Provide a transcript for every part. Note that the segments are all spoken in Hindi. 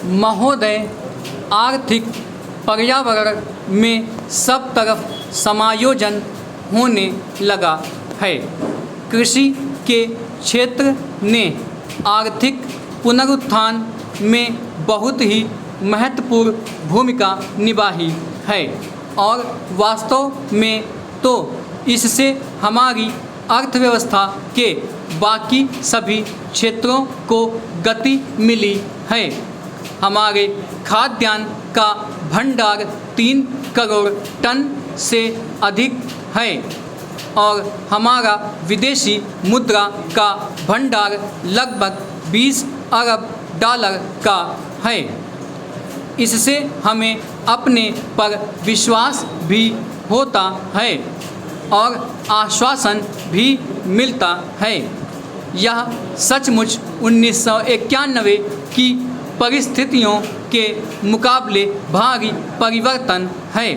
महोदय, आर्थिक पर्यावरण में सब तरफ समायोजन होने लगा है। कृषि के क्षेत्र ने आर्थिक पुनरुत्थान में बहुत ही महत्वपूर्ण भूमिका निभाई है और वास्तव में तो इससे हमारी अर्थव्यवस्था के बाकी सभी क्षेत्रों को गति मिली है। हमारे खाद्यान्न का भंडार 3 करोड़ टन से अधिक है और हमारा विदेशी मुद्रा का भंडार लगभग 20 अरब डॉलर का है। इससे हमें अपने पर विश्वास भी होता है और आश्वासन भी मिलता है। यह सचमुच 1991 की परिस्थितियों के मुकाबले भारी परिवर्तन है।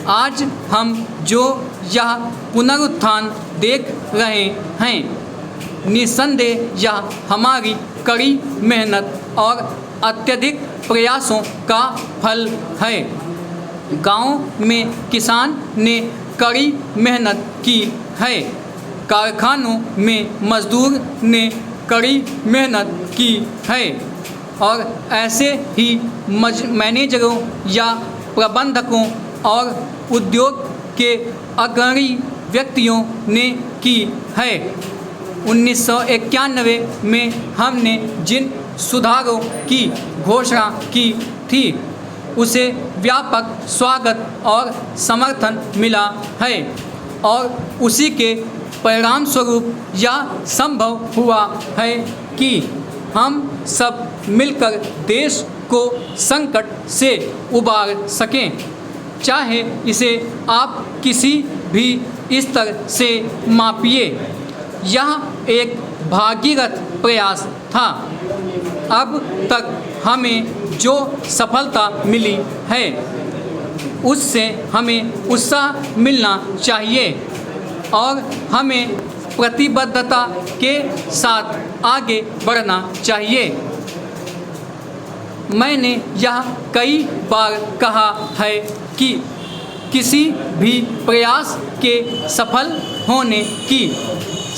आज हम जो यह पुनरुत्थान देख रहे हैं, निस्संदेह यह हमारी कड़ी मेहनत और अत्यधिक प्रयासों का फल है। गांव में किसान ने कड़ी मेहनत की है, कारखानों में मजदूर ने कड़ी मेहनत की है और ऐसे ही मैनेजरों या प्रबंधकों और उद्योग के अग्रणी व्यक्तियों ने की है। 1991 में हमने जिन सुधारों की घोषणा की थी उसे व्यापक स्वागत और समर्थन मिला है और उसी के परिणाम स्वरूप यह संभव हुआ है कि हम सब मिलकर देश को संकट से उबार सकें। चाहे इसे आप किसी भी स्तर से मापिए, यह एक भागीरथ प्रयास था। अब तक हमें जो सफलता मिली है उससे हमें उत्साह मिलना चाहिए और हमें प्रतिबद्धता के साथ आगे बढ़ना चाहिए। मैंने यह कई बार कहा है कि किसी भी प्रयास के सफल होने की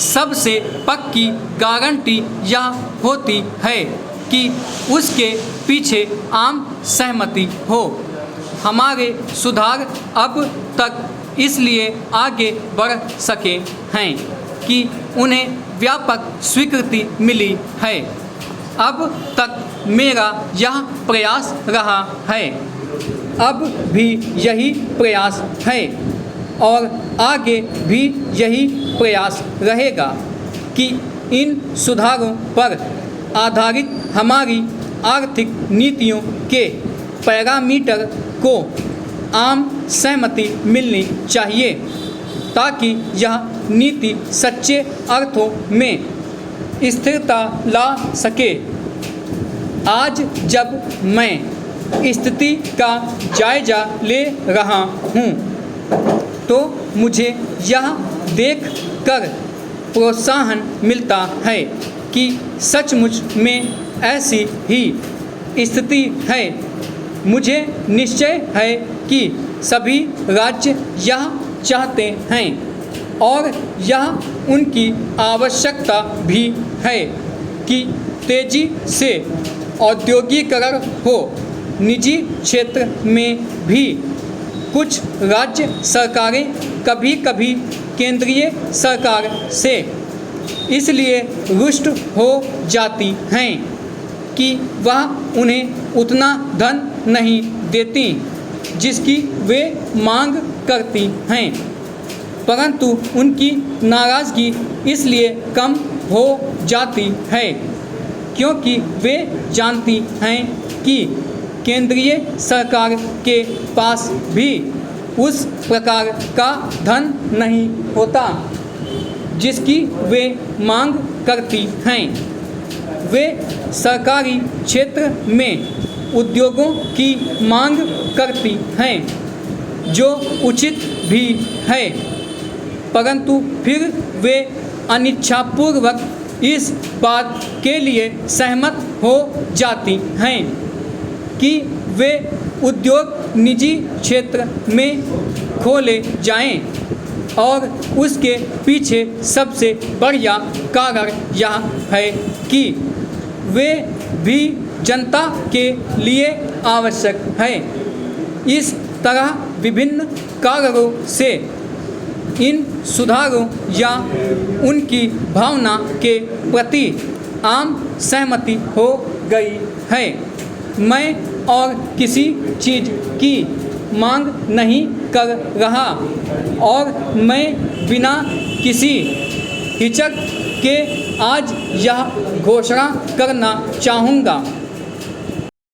सबसे पक्की गारंटी यह होती है कि उसके पीछे आम सहमति हो। हमारे सुधार अब तक इसलिए आगे बढ़ सके हैं कि उन्हें व्यापक स्वीकृति मिली है। अब तक मेरा यह प्रयास रहा है, अब भी यही प्रयास है और आगे भी यही प्रयास रहेगा कि इन सुधारों पर आधारित हमारी आर्थिक नीतियों के पैरामीटर को आम सहमति मिलनी चाहिए ताकि यह नीति सच्चे अर्थों में स्थिरता ला सके। आज जब मैं स्थिति का जायजा ले रहा हूँ तो मुझे यह देख कर प्रोत्साहन मिलता है कि सचमुच में ऐसी ही स्थिति है। मुझे निश्चय है कि सभी राज्य यह चाहते हैं और यह उनकी आवश्यकता भी है कि तेजी से औद्योगिकरण हो। निजी क्षेत्र में भी कुछ राज्य सरकारें कभी कभी केंद्रीय सरकार से इसलिए रुष्ट हो जाती हैं कि वह उन्हें उतना धन नहीं देती जिसकी वे मांग करती हैं, परंतु उनकी नाराज़गी इसलिए कम हो जाती है क्योंकि वे जानती हैं कि केंद्रीय सरकार के पास भी उस प्रकार का धन नहीं होता जिसकी वे मांग करती हैं। वे सरकारी क्षेत्र में उद्योगों की मांग करती हैं जो उचित भी है, परंतु फिर वे अनिच्छापूर्वक इस बात के लिए सहमत हो जाती हैं कि वे उद्योग निजी क्षेत्र में खोले जाएं और उसके पीछे सबसे बढ़िया कारण यह है कि वे भी जनता के लिए आवश्यक है। इस तरह विभिन्न कारणों से इन सुधारों या उनकी भावना के प्रति आम सहमति हो गई है। मैं और किसी चीज़ की मांग नहीं कर रहा और मैं बिना किसी हिचक के आज यह घोषणा करना चाहूँगा